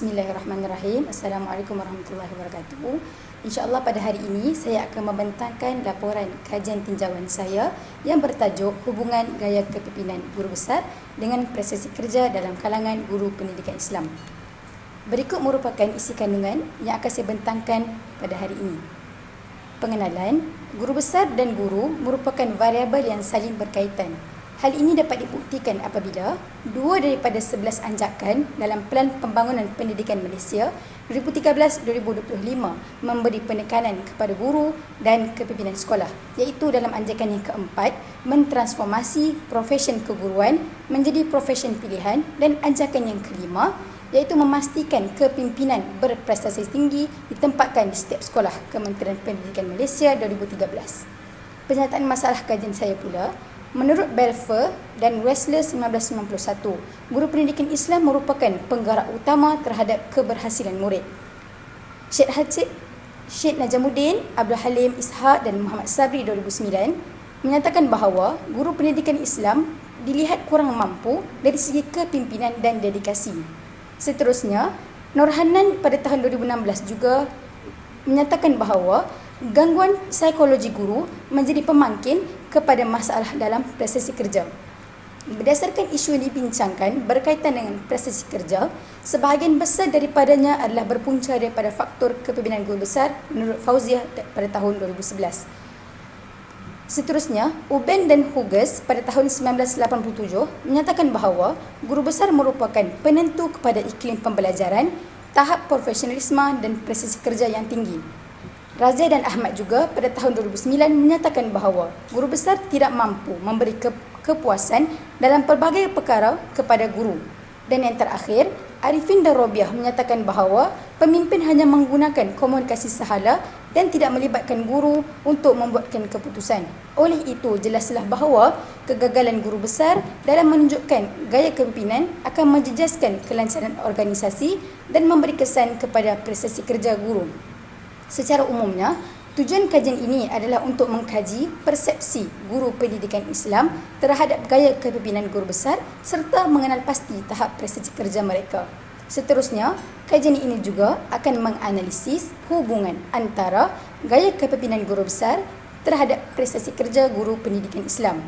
Bismillahirrahmanirrahim. Assalamualaikum warahmatullahi wabarakatuh. InsyaAllah pada hari ini saya akan membentangkan laporan kajian tinjauan saya yang bertajuk Hubungan Gaya Kepimpinan Guru Besar dengan Prestasi Kerja dalam kalangan Guru Pendidikan Islam. Berikut merupakan isi kandungan yang akan saya bentangkan pada hari ini. Pengenalan, guru besar dan guru merupakan variabel yang saling berkaitan. Hal ini dapat dibuktikan apabila 2 daripada 11 anjakan dalam Pelan Pembangunan Pendidikan Malaysia 2013-2025 memberi penekanan kepada guru dan kepimpinan sekolah, iaitu dalam anjakan yang keempat, mentransformasi profesyen keguruan menjadi profesyen pilihan, dan anjakan yang kelima, iaitu memastikan kepimpinan berprestasi tinggi ditempatkan di setiap sekolah Kementerian Pendidikan Malaysia 2013. Penyataan masalah kajian saya pula, menurut Belfer dan Wessler 1991, guru pendidikan Islam merupakan penggerak utama terhadap keberhasilan murid. Syed Najamuddin, Abdul Halim Ishaq dan Muhammad Sabri 2009 menyatakan bahawa guru pendidikan Islam dilihat kurang mampu dari segi kepimpinan dan dedikasi. Seterusnya, Nur Hanan pada tahun 2016 juga menyatakan bahawa gangguan psikologi guru menjadi pemangkin kepada masalah dalam prestasi kerja. Berdasarkan isu yang dibincangkan berkaitan dengan prestasi kerja, sebahagian besar daripadanya adalah berpunca daripada faktor kepimpinan guru besar menurut Fauziah pada tahun 2011. Seterusnya, Uben dan Hughes pada tahun 1987 menyatakan bahawa guru besar merupakan penentu kepada iklim pembelajaran, tahap profesionalisme dan prestasi kerja yang tinggi. Razia dan Ahmad juga pada tahun 2009 menyatakan bahawa guru besar tidak mampu memberi kepuasan dalam pelbagai perkara kepada guru. Dan yang terakhir, Arifin dan Robiah menyatakan bahawa pemimpin hanya menggunakan komunikasi sahala dan tidak melibatkan guru untuk membuatkan keputusan. Oleh itu, jelaslah bahawa kegagalan guru besar dalam menunjukkan gaya kepimpinan akan menjejaskan kelancaran organisasi dan memberi kesan kepada prestasi kerja guru. Secara umumnya, tujuan kajian ini adalah untuk mengkaji persepsi guru pendidikan Islam terhadap gaya kepimpinan guru besar serta mengenal pasti tahap prestasi kerja mereka. Seterusnya, kajian ini juga akan menganalisis hubungan antara gaya kepimpinan guru besar terhadap prestasi kerja guru pendidikan Islam.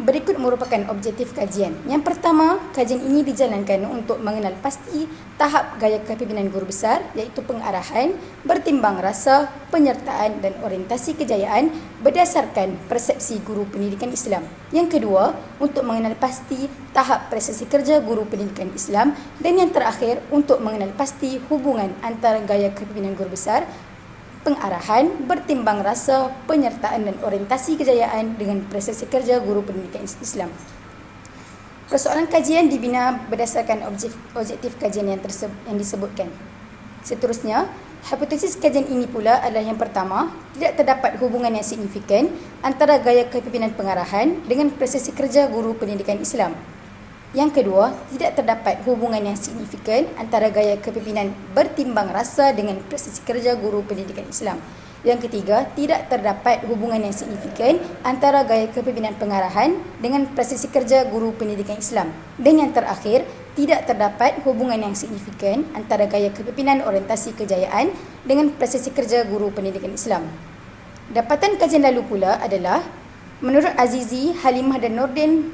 Berikut merupakan objektif kajian. Yang pertama, kajian ini dijalankan untuk mengenal pasti tahap gaya kepimpinan guru besar, iaitu pengarahan, bertimbang rasa, penyertaan dan orientasi kejayaan berdasarkan persepsi guru pendidikan Islam. Yang kedua, untuk mengenal pasti tahap prestasi kerja guru pendidikan Islam. Dan yang terakhir, untuk mengenal pasti hubungan antara gaya kepimpinan guru besar, pengarahan, bertimbang rasa, penyertaan dan orientasi kejayaan dengan prestasi kerja guru pendidikan Islam. Persoalan kajian dibina berdasarkan objektif kajian yang disebutkan. Seterusnya, hipotesis kajian ini pula adalah yang pertama, tidak terdapat hubungan yang signifikan antara gaya kepimpinan pengarahan dengan prestasi kerja guru pendidikan Islam. Yang kedua, tidak terdapat hubungan yang signifikan antara gaya kepimpinan bertimbang rasa dengan prestasi kerja guru pendidikan Islam. Yang ketiga, tidak terdapat hubungan yang signifikan antara gaya kepimpinan pengarahan dengan prestasi kerja guru pendidikan Islam. Dan yang terakhir, tidak terdapat hubungan yang signifikan antara gaya kepimpinan orientasi kejayaan dengan prestasi kerja guru pendidikan Islam. Dapatan kajian lalu pula adalah, menurut Azizi, Halimah dan Nordin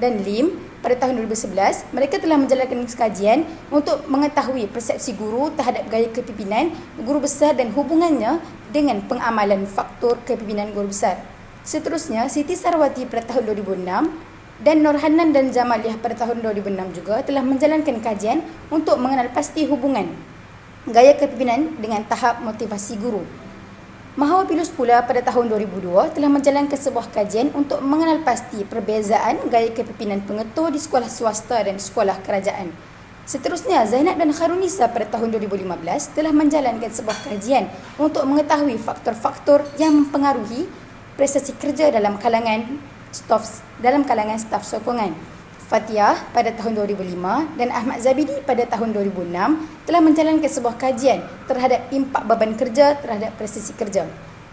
dan Lim, pada tahun 2011, mereka telah menjalankan kajian untuk mengetahui persepsi guru terhadap gaya kepimpinan guru besar dan hubungannya dengan pengamalan faktor kepimpinan guru besar. Seterusnya, Siti Sarwati pada tahun 2006 dan Nur Hanan dan Jamaliah pada tahun 2006 juga telah menjalankan kajian untuk mengenal pasti hubungan gaya kepimpinan dengan tahap motivasi guru. Mahawa Pilus pula pada tahun 2002 telah menjalankan sebuah kajian untuk mengenal pasti perbezaan gaya kepimpinan pengetua di sekolah swasta dan sekolah kerajaan. Seterusnya, Zainab dan Kharunisa pada tahun 2015 telah menjalankan sebuah kajian untuk mengetahui faktor-faktor yang mempengaruhi prestasi kerja dalam kalangan staf sokongan. Fatiah pada tahun 2005 dan Ahmad Zabidi pada tahun 2006 telah menjalankan sebuah kajian terhadap impak beban kerja terhadap prestasi kerja.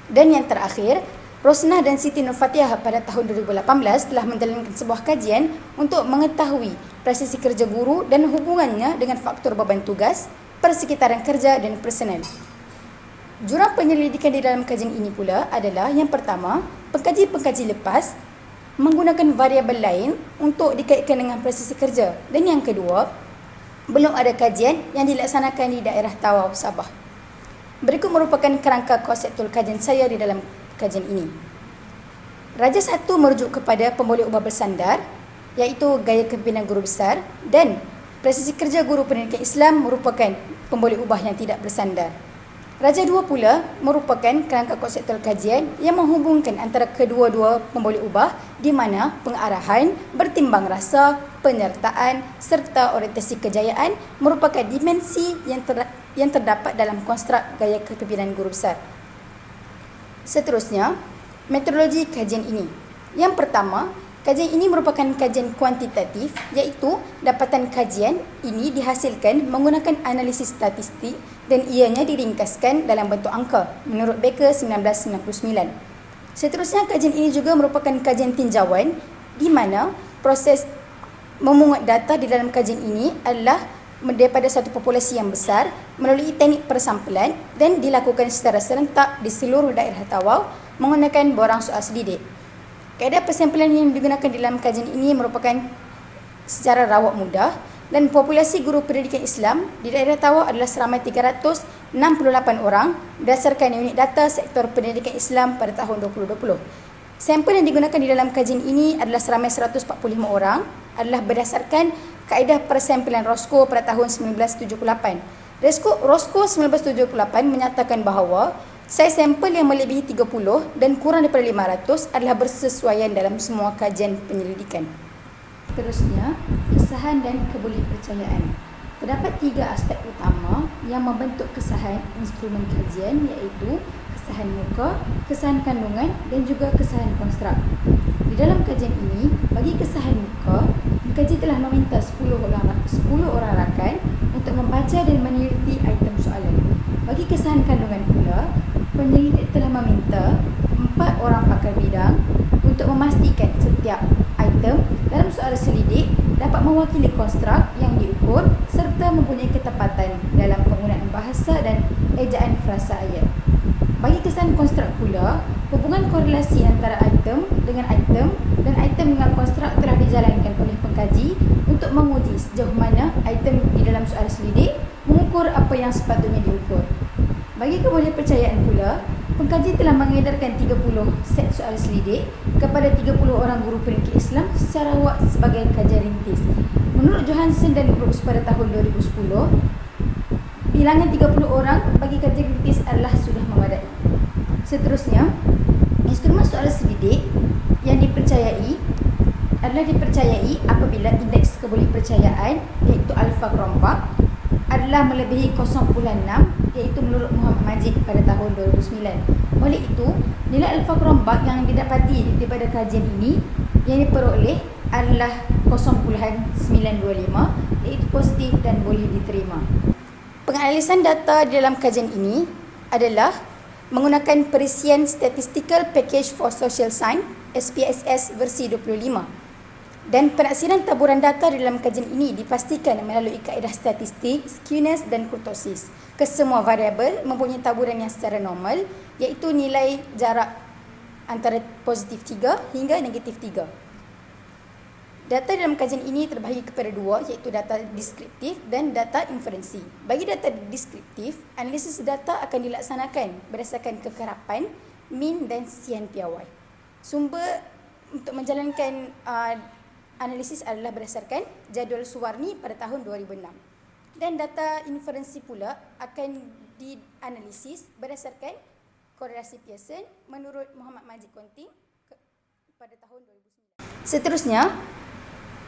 Dan yang terakhir, Rosnah dan Siti Nur Fatihah pada tahun 2018 telah menjalankan sebuah kajian untuk mengetahui presisi kerja guru dan hubungannya dengan faktor beban tugas, persekitaran kerja dan personel. Jurang penyelidikan di dalam kajian ini pula adalah yang pertama, pengkaji-pengkaji lepas menggunakan variabel lain untuk dikaitkan dengan presisi kerja, dan yang kedua, belum ada kajian yang dilaksanakan di daerah Tawau, Sabah. Berikut merupakan kerangka konseptual kajian saya di dalam kajian ini. Raja 1 merujuk kepada pemboleh ubah bersandar, iaitu gaya kepimpinan guru besar, dan presisi kerja guru pendidikan Islam merupakan pemboleh ubah yang tidak bersandar. Raja 2 pula merupakan kerangka konseptual kajian yang menghubungkan antara kedua-dua pemboleh ubah di mana pengarahan, bertimbang rasa, penyertaan serta orientasi kejayaan merupakan dimensi yang terdapat dalam konstruk gaya kepimpinan guru besar. Seterusnya, metodologi kajian ini. Yang pertama, kajian ini merupakan kajian kuantitatif, iaitu dapatan kajian ini dihasilkan menggunakan analisis statistik dan ianya diringkaskan dalam bentuk angka menurut Baker 1999. Seterusnya, kajian ini juga merupakan kajian tinjauan di mana proses memungut data di dalam kajian ini adalah daripada satu populasi yang besar melalui teknik persampelan dan dilakukan secara serentak di seluruh daerah Tawau menggunakan borang soal selidik. Kaedah persampelan yang digunakan dalam kajian ini merupakan secara rawat mudah dan populasi guru pendidikan Islam di daerah Tawau adalah seramai 368 orang berdasarkan unit data sektor pendidikan Islam pada tahun 2020. Sampel yang digunakan di dalam kajian ini adalah seramai 145 orang adalah berdasarkan kaedah persampelan Roscoe pada tahun 1978. Roscoe 1978 menyatakan bahawa saiz sampel yang melebihi 30 dan kurang daripada 500 adalah bersesuaian dalam semua kajian penyelidikan. Seterusnya, kesahan dan kebolehpercayaan. Terdapat 3 aspek utama yang membentuk kesahan instrumen kajian, iaitu kesahan muka, kesahan kandungan dan juga kesahan konstruk. Di dalam kajian ini, bagi kesahan muka, pengkaji telah meminta 10 orang rakan untuk membaca dan meneliti item soalan. Bagi kesahan kandungan pula, penyelidik telah meminta 4 orang pakar bidang untuk memastikan setiap item dalam soalan selidik dapat mewakili konstruk yang diukur serta mempunyai ketepatan dalam penggunaan bahasa dan ejaan frasa ayat. Bagi kesan konstruk pula, hubungan korelasi antara item dengan item dan item dengan konstruk telah dijalankan oleh pengkaji untuk menguji sejauh mana item di dalam soalan selidik mengukur apa yang sepatutnya diukur. Bagi kebolehpercayaan pula, pengkaji telah mengedarkan 30 set soalan selidik kepada 30 orang guru pendidikan Islam secara awak sebagai kajian rintis. Menurut Johansson dan Brooks pada tahun 2010, bilangan 30 orang bagi kajian rintis adalah sudah memadai. Seterusnya, instrumen soalan selidik yang dipercayai apabila indeks kebolehpercayaan iaitu alfa kerombak adalah melebihi 0.6, iaitu menurut Muhammad Majid pada tahun 2009. Oleh itu, nilai alfa kerombak yang didapati daripada kajian ini yang diperoleh adalah 0.925, iaitu positif dan boleh diterima. Penganalisan data di dalam kajian ini adalah menggunakan perisian Statistical Package for Social Science SPSS versi 25. Dan penaksiran taburan data dalam kajian ini dipastikan melalui kaedah statistik, skewness dan kurtosis. Kesemua variabel mempunyai taburan yang secara normal, iaitu nilai jarak antara positif 3 hingga negatif 3. Data dalam kajian ini terbahagi kepada 2, iaitu data deskriptif dan data inferensi. Bagi data deskriptif, analisis data akan dilaksanakan berdasarkan kekerapan, mean dan sian piawai. Sumber untuk menjalankan analisis adalah berdasarkan jadual Suwarni pada tahun 2006. Dan data inferensi pula akan dianalisis berdasarkan korelasi Pearson menurut Muhammad Majid Konting pada tahun 2009. Seterusnya,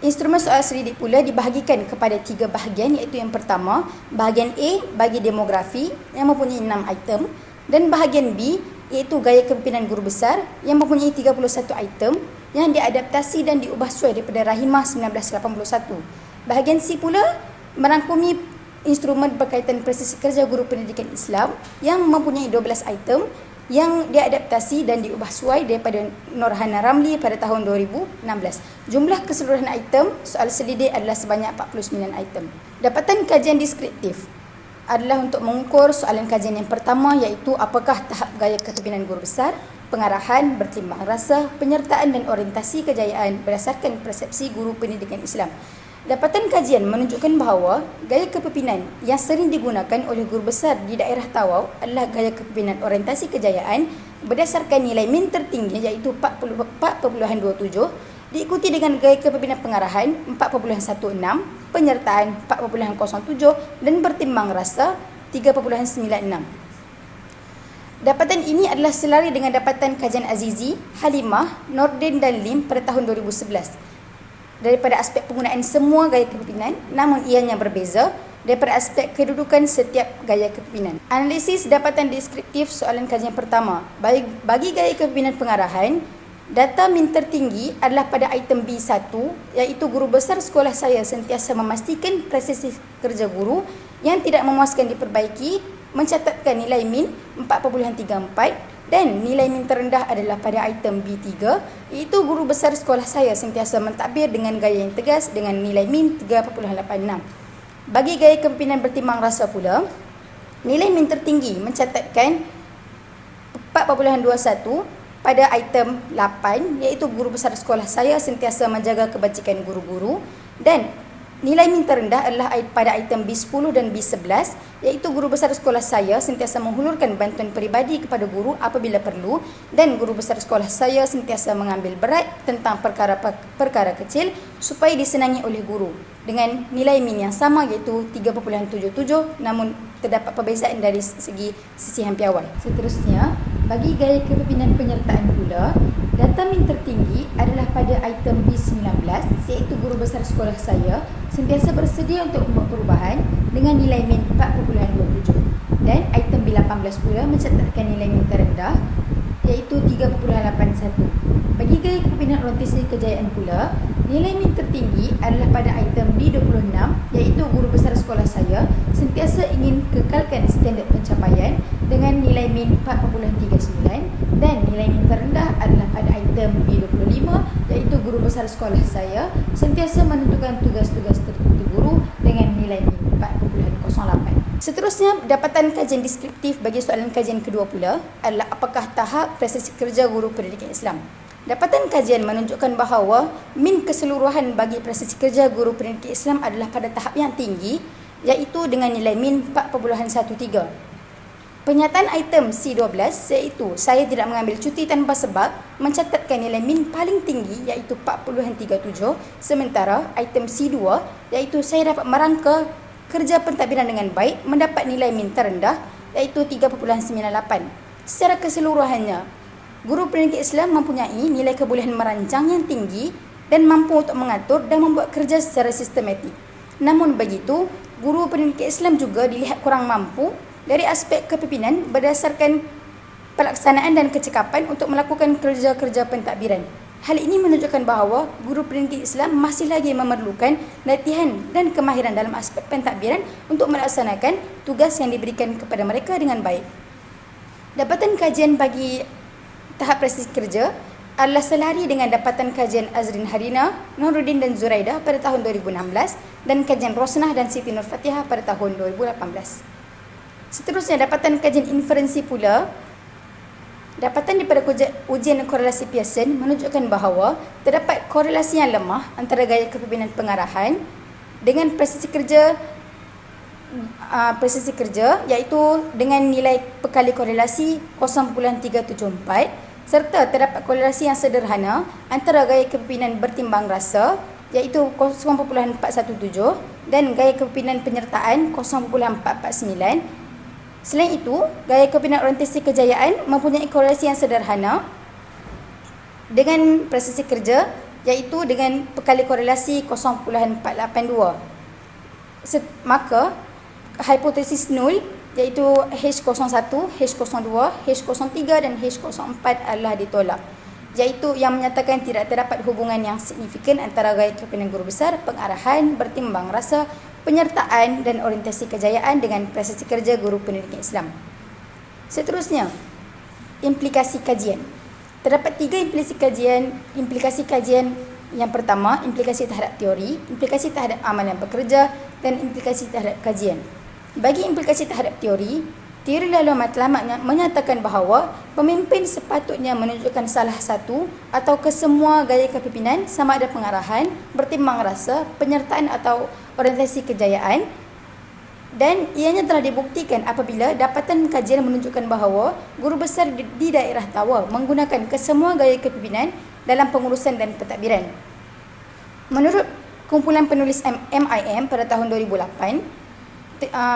instrumen soal selidik pula dibahagikan kepada 3 bahagian, iaitu yang pertama, bahagian A bagi demografi yang mempunyai 6 item dan bahagian B iaitu gaya kepimpinan guru besar yang mempunyai 31 item yang diadaptasi dan diubah sesuai daripada Rahimah 1981. Bahagian C pula merangkumi instrumen berkaitan presisi kerja guru pendidikan Islam yang mempunyai 12 item yang diadaptasi dan diubah suai daripada Norhana Ramli pada tahun 2016. Jumlah keseluruhan item soal selidik adalah sebanyak 49 item. Dapatan kajian deskriptif adalah untuk mengukur soalan kajian yang pertama, iaitu apakah tahap gaya kepimpinan guru besar, pengarahan, bertimbang rasa, penyertaan dan orientasi kejayaan berdasarkan persepsi guru pendidikan Islam. Dapatan kajian menunjukkan bahawa gaya kepimpinan yang sering digunakan oleh guru besar di daerah Tawau adalah gaya kepimpinan orientasi kejayaan berdasarkan nilai min tertinggi iaitu 4.27, diikuti dengan gaya kepimpinan pengarahan 4.16, penyertaan 4.07 dan bertimbang rasa 3.96. Dapatan ini adalah selari dengan dapatan kajian Azizi, Halimah, Nordin dan Lim pada tahun 2011. Daripada aspek penggunaan semua gaya kepimpinan, namun ianya berbeza daripada aspek kedudukan setiap gaya kepimpinan. Analisis dapatan deskriptif soalan kajian pertama. Bagi gaya kepimpinan pengarahan, data min tertinggi adalah pada item B1, iaitu guru besar sekolah saya sentiasa memastikan prestasi kerja guru yang tidak memuaskan diperbaiki, mencatatkan nilai min 4.34, dan nilai min terendah adalah pada item B3, iaitu guru besar sekolah saya sentiasa mentadbir dengan gaya yang tegas dengan nilai min 3.86. Bagi gaya kepimpinan bertimbang rasa pula, nilai min tertinggi mencatatkan 4.21 pada item 8, iaitu guru besar sekolah saya sentiasa menjaga kebajikan guru-guru, dan nilai min terendah adalah pada item B10 dan B11, iaitu guru besar sekolah saya sentiasa menghulurkan bantuan peribadi kepada guru apabila perlu, dan guru besar sekolah saya sentiasa mengambil berat tentang perkara kecil supaya disenangi oleh guru dengan nilai min yang sama iaitu 3.77, namun terdapat perbezaan dari segi sisihan piawai. Seterusnya, bagi gaya kepimpinan penyertaan pula, data min tertinggi adalah pada item B19, iaitu guru besar sekolah saya sentiasa bersedia untuk membuat perubahan dengan nilai min 4.27, dan item B18 pula mencatatkan nilai min terendah iaitu 3.81. Bagi gaya kepimpinan orientasi kejayaan pula, nilai min tertinggi adalah pada item B26, iaitu guru besar sekolah saya sentiasa ingin kekalkan standard pencapaian dengan nilai min 4.39, dan nilai min terendah adalah pada item B25, iaitu guru besar sekolah saya sentiasa menentukan tugas-tugas tertentu guru dengan nilai min 4.08. Seterusnya, dapatan kajian deskriptif bagi soalan kajian kedua pula adalah apakah tahap prestasi kerja guru pendidikan Islam. Dapatan kajian menunjukkan bahawa min keseluruhan bagi prestasi kerja guru pendidikan Islam adalah pada tahap yang tinggi, iaitu dengan nilai min 4.13. Penyataan item C12, iaitu saya tidak mengambil cuti tanpa sebab, mencatatkan nilai min paling tinggi iaitu 4.37, sementara item C2, iaitu saya dapat merangka kerja pentadbiran dengan baik, mendapat nilai min terendah iaitu 3.98. Secara keseluruhannya, guru pendidikan Islam mempunyai nilai kebolehan merancang yang tinggi dan mampu untuk mengatur dan membuat kerja secara sistematik. Namun begitu, guru pendidikan Islam juga dilihat kurang mampu dari aspek kepimpinan berdasarkan pelaksanaan dan kecekapan untuk melakukan kerja-kerja pentadbiran. Hal ini menunjukkan bahawa guru pendidikan Islam masih lagi memerlukan latihan dan kemahiran dalam aspek pentadbiran untuk melaksanakan tugas yang diberikan kepada mereka dengan baik. Dapatan kajian bagi tahap prestasi kerja adalah selari dengan dapatan kajian Azrin Harina, Nuruddin dan Zuraidah pada tahun 2016 dan kajian Rosnah dan Siti Nur Fatihah pada tahun 2018. Seterusnya, dapatan kajian inferensi pula. Dapatan daripada ujian korelasi Pearson menunjukkan bahawa terdapat korelasi yang lemah antara gaya kepimpinan pengarahan dengan prestasi kerja iaitu dengan nilai perkali korelasi 0.374, serta terdapat korelasi yang sederhana antara gaya kepimpinan bertimbang rasa iaitu 0.417 dan gaya kepimpinan penyertaan 0.449. Selain itu, gaya kepimpinan orientasi kejayaan mempunyai korelasi yang sederhana dengan prestasi kerja iaitu dengan perkali korelasi 0.482. Maka, hipotesis nul iaitu H01, H02, H03 dan H04 adalah ditolak, iaitu yang menyatakan tidak terdapat hubungan yang signifikan antara gaya kepimpinan guru besar, pengarahan, bertimbang rasa, penyertaan dan orientasi kejayaan dengan prestasi kerja guru pendidikan Islam. Seterusnya, implikasi kajian. Terdapat 3 implikasi kajian. Yang pertama, implikasi terhadap teori, implikasi terhadap amalan pekerja dan implikasi terhadap kajian. Bagi implikasi terhadap teori laluan matlamat menyatakan bahawa pemimpin sepatutnya menunjukkan salah satu atau kesemua gaya kepimpinan sama ada pengarahan, bertimbang rasa, penyertaan atau orientasi kejayaan, dan ianya telah dibuktikan apabila dapatan kajian menunjukkan bahawa guru besar di daerah Tawau menggunakan kesemua gaya kepimpinan dalam pengurusan dan pentadbiran. Menurut kumpulan penulis MIM pada tahun 2008,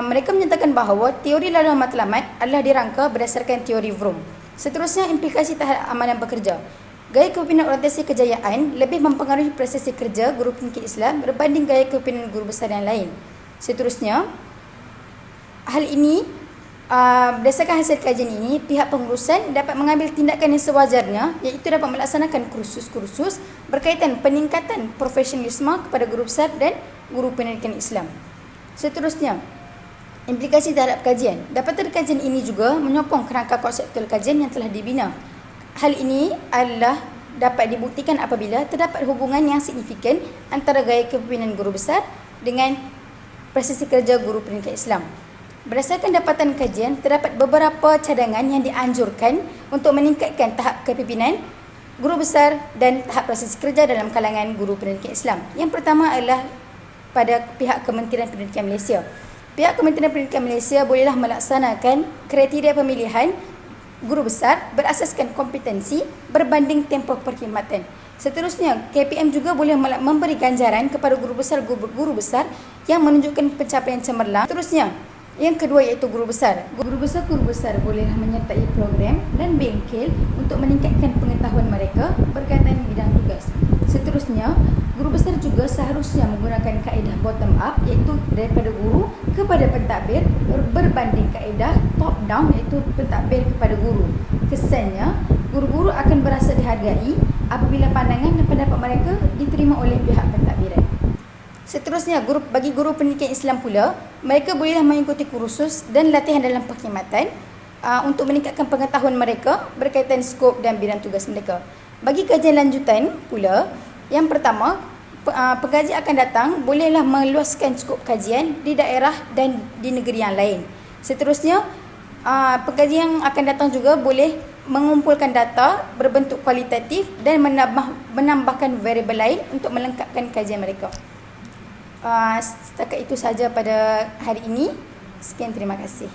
mereka menyatakan bahawa teori laluan matlamat adalah dirangka berdasarkan teori Vroom. Seterusnya, implikasi terhadap amalan pekerja. Gaya kepimpinan orientasi kejayaan lebih mempengaruhi prestasi kerja guru pengikut Islam berbanding gaya kepimpinan guru besar yang lain. Seterusnya, hal ini berdasarkan hasil kajian ini, pihak pengurusan dapat mengambil tindakan yang sewajarnya, iaitu dapat melaksanakan kursus-kursus berkaitan peningkatan profesionalisme kepada guru besar dan guru pendidikan Islam. Seterusnya, implikasi terhadap kajian. Dapatan kajian ini juga menyokong kerangka konseptual kajian yang telah dibina. Hal ini adalah dapat dibuktikan apabila terdapat hubungan yang signifikan antara gaya kepimpinan guru besar dengan prestasi kerja guru pendidikan Islam. Berdasarkan dapatan kajian, terdapat beberapa cadangan yang dianjurkan untuk meningkatkan tahap kepimpinan guru besar dan tahap prestasi kerja dalam kalangan guru pendidikan Islam. Yang pertama adalah pada pihak Kementerian Pendidikan Malaysia. Pihak Kementerian Pendidikan Malaysia bolehlah melaksanakan kriteria pemilihan guru besar berasaskan kompetensi berbanding tempoh perkhidmatan. Seterusnya, KPM juga boleh memberi ganjaran kepada guru besar yang menunjukkan pencapaian cemerlang. Seterusnya, yang kedua iaitu guru besar. Guru besar bolehlah menyertai program dan bengkel untuk meningkatkan pengetahuan mereka berkaitan bidang tugas. Seterusnya, guru besar juga seharusnya menggunakan kaedah bottom up, iaitu daripada guru kepada pentadbir berbanding kaedah top down, iaitu pentadbir kepada guru. Kesannya, guru-guru akan berasa dihargai apabila pandangan dan pendapat mereka diterima oleh pihak pentadbiran. Seterusnya, bagi guru pendidikan Islam pula, mereka bolehlah mengikuti kursus dan latihan dalam perkhidmatan untuk meningkatkan pengetahuan mereka berkaitan skop dan bidang tugas mereka. Bagi kajian lanjutan pula, yang pertama, pengkaji akan datang bolehlah meluaskan skop kajian di daerah dan di negeri yang lain. Seterusnya, pengkaji yang akan datang juga boleh mengumpulkan data berbentuk kualitatif dan menambahkan variabel lain untuk melengkapkan kajian mereka. Setakat itu sahaja pada hari ini. Sekian, terima kasih.